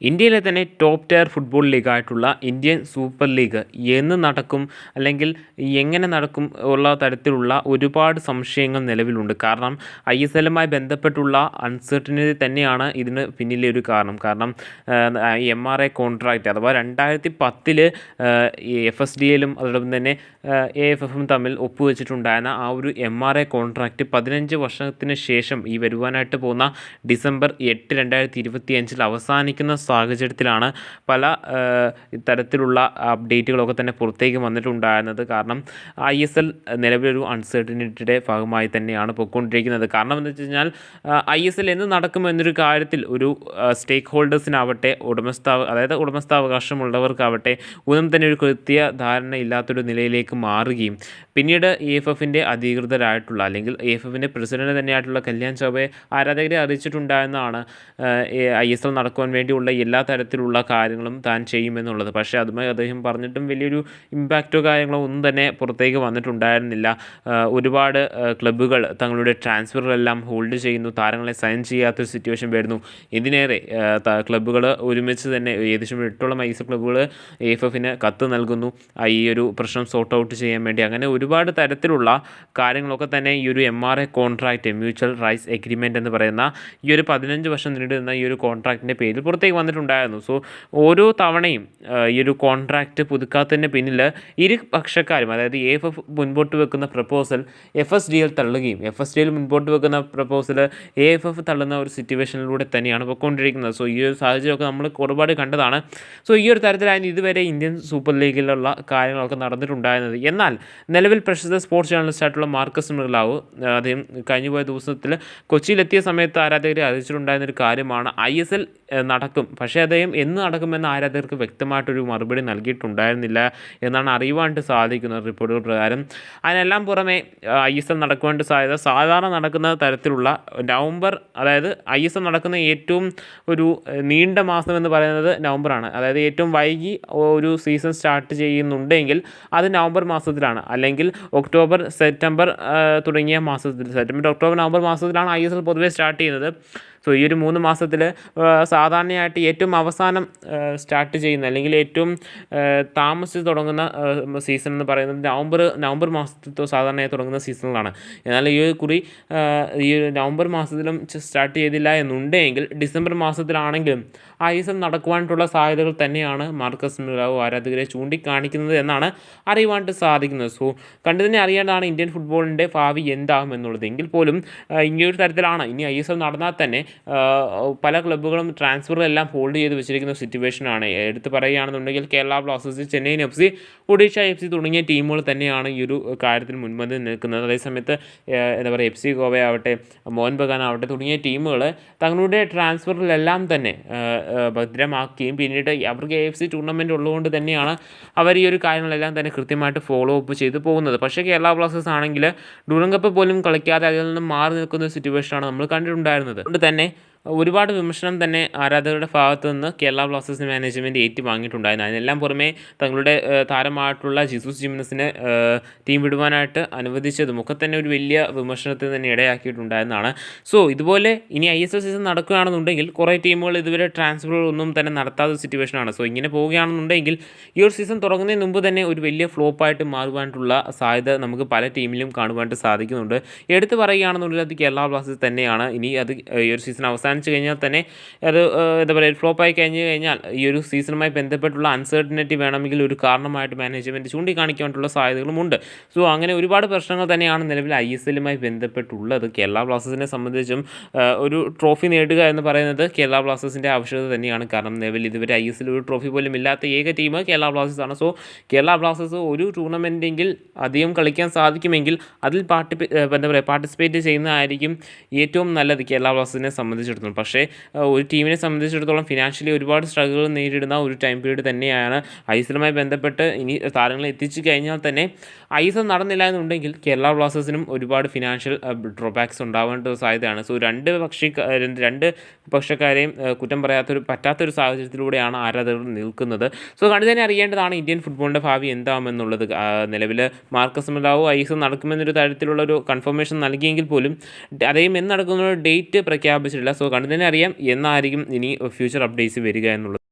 ഇന്ത്യയിലെ തന്നെ top tier football ലീഗായിട്ടുള്ള ഇന്ത്യൻ സൂപ്പർ ലീഗ് എന്ന് നടക്കും, അല്ലെങ്കിൽ എങ്ങനെ നടക്കും ഉള്ള തരത്തിലുള്ള ഒരുപാട് സംശയങ്ങൾ നിലവിലുണ്ട്. കാരണം ISLുമായി ബന്ധപ്പെട്ടുള്ള അൺസർട്ടനിറ്റി തന്നെയാണ് ഇതിന് പിന്നിലെ ഒരു കാരണം. കാരണം MRA കോൺട്രാക്റ്റ് അഥവാ 2010 ഈ FSDLും അതോടൊപ്പം തന്നെ AFFും തമ്മിൽ ഒപ്പുവെച്ചിട്ടുണ്ടായിരുന്ന ആ ഒരു MRA കോൺട്രാക്റ്റ് 15 വർഷത്തിന് ശേഷം ഈ വരുവാനായിട്ട് പോകുന്ന ഡിസംബർ 8, 2025 അവസാനിക്കുന്ന സാഹചര്യത്തിലാണ് പല തരത്തിലുള്ള അപ്ഡേറ്റുകളൊക്കെ തന്നെ പുറത്തേക്ക് വന്നിട്ടുണ്ടായിരുന്നത്. കാരണം ISL നിലവിലൊരു അൺസർട്ടനിറ്റിയുടെ ഭാഗമായി തന്നെയാണ് പോയിക്കൊണ്ടിരിക്കുന്നത്. കാരണം എന്താ വെച്ച് കഴിഞ്ഞാൽ ISL എന്ന് നടക്കുമെന്നൊരു കാര്യത്തിൽ ഒരു സ്റ്റേക്ക് ഹോൾഡേഴ്സിനാവട്ടെ, അതായത് ഉടമസ്ഥാവകാശമുള്ളവർക്കാവട്ടെ ഒന്നും തന്നെ ഒരു കൃത്യ ധാരണ ഇല്ലാത്തൊരു നിലയിലേക്ക് മാറുകയും പിന്നീട് AFFിൻ്റെ അധികൃതരായിട്ടുള്ള, അല്ലെങ്കിൽ AFFിൻ്റെ പ്രസിഡന്റ് തന്നെയായിട്ടുള്ള കല്യാൺ ചൗബയെ ആരാധകരെ അറിയിച്ചിട്ടുണ്ടായിരുന്നതാണ് ISL നടക്കുവാൻ വേണ്ടിയുള്ള എല്ലാ തരത്തിലുള്ള കാര്യങ്ങളും താൻ ചെയ്യുമെന്നുള്ളത്. പക്ഷേ അതുമായി അദ്ദേഹം പറഞ്ഞിട്ടും വലിയൊരു ഇമ്പാക്റ്റോ കാര്യങ്ങളോ ഒന്നും തന്നെ പുറത്തേക്ക് വന്നിട്ടുണ്ടായിരുന്നില്ല. ഒരുപാട് ക്ലബ്ബുകൾ തങ്ങളുടെ ട്രാൻസ്ഫറുകളെല്ലാം ഹോൾഡ് ചെയ്യുന്നു, താരങ്ങളെ സൈൻ ചെയ്യാത്തൊരു സിറ്റുവേഷൻ വരുന്നു. ഇതിനേറെ ക്ലബ്ബുകൾ ഒരുമിച്ച് തന്നെ ഏകദേശം 8ഓളം ISL ക്ലബ്ബുകൾ AFFിന് കത്ത് നൽകുന്നു ഈ ഒരു പ്രശ്നം സോർട്ട് ഔട്ട് ചെയ്യാൻ വേണ്ടി. അങ്ങനെ ഒരുപാട് തരത്തിലുള്ള കാര്യങ്ങളൊക്കെ തന്നെ ഈ ഒരു MRA contract, mutual rights agreement എന്ന് പറയുന്ന ഈ ഒരു 15 വർഷം നീണ്ടുനിന്ന ഈ ഒരു കോൺട്രാക്റ്റിൻ്റെ പേരിൽ പുറത്തേക്ക് വന്നിട്ടുണ്ടായിരുന്നു. സോ ഓരോ തവണയും ഈ ഒരു കോൺട്രാക്റ്റ് പുതുക്കാത്തതിന് പിന്നിൽ ഇരുപക്ഷക്കാരും, അതായത് AFF മുൻപോട്ട് വെക്കുന്ന പ്രപ്പോസൽ FSDL തള്ളുകയും FSDL മുൻപോട്ട് വെക്കുന്ന പ്രപ്പോസൽ AFF തള്ളുന്ന ഒരു സിറ്റുവേഷനിലൂടെ തന്നെയാണ് പോയിക്കൊണ്ടിരിക്കുന്നത്. സോ ഈ ഒരു സാഹചര്യമൊക്കെ നമ്മൾ ഒരുപാട് കണ്ടതാണ്. സോ ഈ ഒരു തരത്തിലായിരുന്നു ഇതുവരെ ഇന്ത്യൻ സൂപ്പർ ലീഗിലുള്ള കാര്യങ്ങളൊക്കെ നടന്നിട്ടുണ്ടായിരുന്നത്. എന്നാൽ നിലവിൽ പ്രശസ്ത സ്പോർട്സ് ജേർണലിസ്റ്റായിട്ടുള്ള മാർക്കസ് മിർലാവ് അദ്ദേഹം കഴിഞ്ഞുപോയ ദിവസത്തിൽ കൊച്ചിയിലെത്തിയ സമയത്ത് ആരാധകരെ അറിയിച്ചിട്ടുണ്ടായിരുന്നൊരു കാര്യമാണ് ISL നടക്കും, പക്ഷേ അദ്ദേഹം എന്ന് നടക്കുമെന്ന് ആരാധകർക്ക് വ്യക്തമായിട്ടൊരു മറുപടി നൽകിയിട്ടുണ്ടായിരുന്നില്ല എന്നാണ് അറിയുവാനായിട്ട് സാധിക്കുന്നത് റിപ്പോർട്ടുകൾ പ്രകാരം. അതിനെല്ലാം പുറമെ ISL നടക്കുവാനായിട്ട് സാധ്യത സാധാരണ നടക്കുന്ന തരത്തിലുള്ള നവംബർ, അതായത് ISL നടക്കുന്ന ഏറ്റവും ഒരു നീണ്ട മാസം എന്ന് പറയുന്നത് നവംബറാണ്. അതായത് ഏറ്റവും വൈകി ഒരു സീസൺ സ്റ്റാർട്ട് ചെയ്യുന്നുണ്ടെങ്കിൽ അത് നവംബർ മാസത്തിലാണ്, അല്ലെങ്കിൽ ഒക്ടോബർ, സെപ്റ്റംബർ തുടങ്ങിയ മാസത്തിൽ, സെപ്റ്റംബർ, ഒക്ടോബർ, നവംബർ മാസത്തിലാണ് ISL പൊതുവെ സ്റ്റാർട്ട് ചെയ്യുന്നത്. സോ ഈ ഒരു 3 മാസത്തിൽ സാധാരണയായിട്ട് ഏറ്റവും അവസാനം സ്റ്റാർട്ട് ചെയ്യുന്ന, അല്ലെങ്കിൽ ഏറ്റവും താമസിച്ച് തുടങ്ങുന്ന സീസൺ എന്ന് പറയുന്നത് നവംബർ മാസത്തിൽ സാധാരണയായി തുടങ്ങുന്ന സീസണുകളാണ്. എന്നാൽ ഈ ഒരു നവംബർ മാസത്തിലും സ്റ്റാർട്ട് ചെയ്തില്ല എന്നുണ്ടെങ്കിൽ ഡിസംബർ മാസത്തിലാണെങ്കിലും ISL നടക്കുവാനായിട്ടുള്ള സാധ്യതകൾ തന്നെയാണ് മാർക്കസ് മിർലാവ് ആരാധകരെ ചൂണ്ടിക്കാണിക്കുന്നത് എന്നാണ് അറിയുവാനായിട്ട് സാധിക്കുന്നത്. സോ കണ്ടു തന്നെ അറിയേണ്ടതാണ് ഇന്ത്യൻ ഫുട്ബോളിൻ്റെ ഭാവി എന്താകും എന്നുള്ളത്. എങ്കിൽ പോലും ഇങ്ങനൊരു തരത്തിലാണ് ഇനി ISL നടന്നാൽ തന്നെ പല ക്ലബ്ബുകളും ട്രാൻസ്ഫറെല്ലാം ഹോൾഡ് ചെയ്ത് വെച്ചിരിക്കുന്ന സിറ്റുവേഷനാണ്. എടുത്ത് പറയുകയാണെന്നുണ്ടെങ്കിൽ Kerala Blasters, Chennaiyin FC, Odisha FC തുടങ്ങിയ ടീമുകൾ തന്നെയാണ് ഈ ഒരു കാര്യത്തിൽ മുൻപന്തിയിൽ നിൽക്കുന്നത്. അതേസമയത്ത് എന്താ പറയുക, FC ഗോവയാവട്ടെ, മോഹൻ ബഗാൻ ആവട്ടെ തുടങ്ങിയ ടീമുകൾ തങ്ങളുടെ ട്രാൻസ്ഫറിലെല്ലാം തന്നെ ഭദ്രമാക്കുകയും പിന്നീട് അവർക്ക് AFC ടൂർണമെൻറ്റ് ഉള്ളതുകൊണ്ട് തന്നെയാണ് അവർ ഈ ഒരു കാര്യങ്ങളെല്ലാം തന്നെ കൃത്യമായിട്ട് ഫോളോ അപ്പ് ചെയ്ത് പോകുന്നത്. പക്ഷേ കേരള ബ്ലാസ്റ്റേഴ്സ് ആണെങ്കിൽ ഡ്യൂറന്റ് കപ്പ് പോലും കളിക്കാതെ അതിൽ നിന്നും മാറി നിൽക്കുന്ന സിറ്റുവേഷനാണ് നമ്മൾ കണ്ടിട്ടുണ്ടായിരുന്നത്. അതുകൊണ്ട് തന്നെ ഒരുപാട് വിമർശനം തന്നെ ആരാധകരുടെ ഭാഗത്തു നിന്ന് കേരള ബ്ലാസ്റ്റേഴ്സ് മാനേജ്മെൻറ്റ് ഏറ്റുവാങ്ങിയിട്ടുണ്ടായിരുന്നു. അതിനെല്ലാം പുറമെ തങ്ങളുടെ താരമായിട്ടുള്ള ജീസസ് ജിംനസിനെ ടീം വിടുവാനായിട്ട് അനുവദിച്ചതും ഒക്കെ തന്നെ ഒരു വലിയ വിമർശനത്തിന് തന്നെ ഇടയാക്കിയിട്ടുണ്ടായിരുന്നതാണ്. സോ ഇതുപോലെ ഇനി ISL സീസൺ നടക്കുകയാണെന്നുണ്ടെങ്കിൽ കുറേ ടീമുകൾ ഇതുവരെ ട്രാൻസ്ഫറുകളൊന്നും തന്നെ നടത്താത്ത സിറ്റുവേഷനാണ്. സോ ഇങ്ങനെ പോവുകയാണെന്നുണ്ടെങ്കിൽ ഈ ഒരു സീസൺ തുടങ്ങുന്നതിന് മുമ്പ് തന്നെ ഒരു വലിയ ഫ്ലോപ്പായിട്ട് മാറുവാനായിട്ടുള്ള സാധ്യത നമുക്ക് പല ടീമിലും കാണുവാനായിട്ട് സാധിക്കുന്നുണ്ട്. എടുത്ത് പറയുകയാണെന്നുണ്ടെങ്കിൽ അത് കേരള ബ്ലാസ്റ്റേഴ്സ് തന്നെയാണ്. ഇനി അത് ഈ ഒരു സീസൺ അവസാനിച്ച് കഴിഞ്ഞാൽ തന്നെ അത് എന്താ പറയുക, ഫ്ലോപ്പായി കഴിഞ്ഞാൽ ഈ ഒരു സീസണുമായി ബന്ധപ്പെട്ടുള്ള അൺസർട്ടനിറ്റി വേണമെങ്കിൽ ഒരു കാരണമായിട്ട് മാനേജ്മെൻറ്റ് ചൂണ്ടിക്കാണിക്കാനുള്ള സാധ്യതകളുമുണ്ട്. സോ അങ്ങനെ ഒരുപാട് പ്രശ്നങ്ങൾ തന്നെയാണ് നിലവിൽ ISLുമായി ബന്ധപ്പെട്ടുള്ളത്. കേരള ബ്ലാസ്റ്റേഴ്സിനെ സംബന്ധിച്ചും ഒരു ട്രോഫി നേടുക എന്ന് പറയുന്നത് കേരള ബ്ലാസ്റ്റേഴ്സിൻ്റെ ആവശ്യകത തന്നെയാണ്. കാരണം നിലവിൽ ഇതുവരെ ISL ഒരു ട്രോഫി പോലും ഇല്ലാത്ത ഏക ടീം കേരള ബ്ലാസ്റ്റേഴ്സാണ്. സോ കേരള ബ്ലാസ്റ്റേഴ്സ് ഒരു ടൂർണമെൻറ്റെങ്കിൽ അധികം കളിക്കാൻ സാധിക്കുമെങ്കിൽ അതിൽ പാർട്ടിസിപ്പേറ്റ് ചെയ്യുന്നതായിരിക്കും ഏറ്റവും നല്ലത് കേരള ബ്ലാസ്റ്റേഴ്സിനെ സംബന്ധിച്ചിടത്തോളം. പക്ഷേ ഒരു ടീമിനെ സംബന്ധിച്ചിടത്തോളം ഫിനാൻഷ്യലി ഒരുപാട് സ്ട്രഗിളുകൾ നേരിടുന്ന ഒരു ടൈം പീരീഡ് തന്നെയാണ് ISLുമായി ബന്ധപ്പെട്ട്. ഇനി താരങ്ങളെ എത്തിച്ചു കഴിഞ്ഞാൽ തന്നെ ISL നടന്നില്ല എന്നുണ്ടെങ്കിൽ കേരള ബ്ലാസ്റ്റേഴ്സിനും ഒരുപാട് ഫിനാൻഷ്യൽ ഡ്രോബാക്സ് ഉണ്ടാവേണ്ട സാധ്യതയാണ്. സോ രണ്ട് പക്ഷക്കാരെയും കുറ്റം പറ്റാത്തൊരു സാഹചര്യത്തിലൂടെയാണ് ആരാധകർ നിൽക്കുന്നത്. സോ കണ്ടു തന്നെ അറിയേണ്ടതാണ് ഇന്ത്യൻ ഫുട്ബോളിൻ്റെ ഭാവി എന്താകുമെന്നുള്ളത്. നിലവിൽ മാർക്കസ് മിർലാവ് ISL നടക്കുമെന്നൊരു തരത്തിലുള്ള ഒരു കൺഫർമേഷൻ നൽകിയെങ്കിൽ പോലും അദ്ദേഹം എന്ന് നടക്കുന്ന ഡേറ്റ് പ്രഖ്യാപിച്ചിട്ടില്ല. സോ കണ്ടു തന്നെ അറിയാം എന്നായിരിക്കും ഇനി ഫ്യൂച്ചർ അപ്ഡേറ്റ്സ് വരിക എന്നുള്ളത്.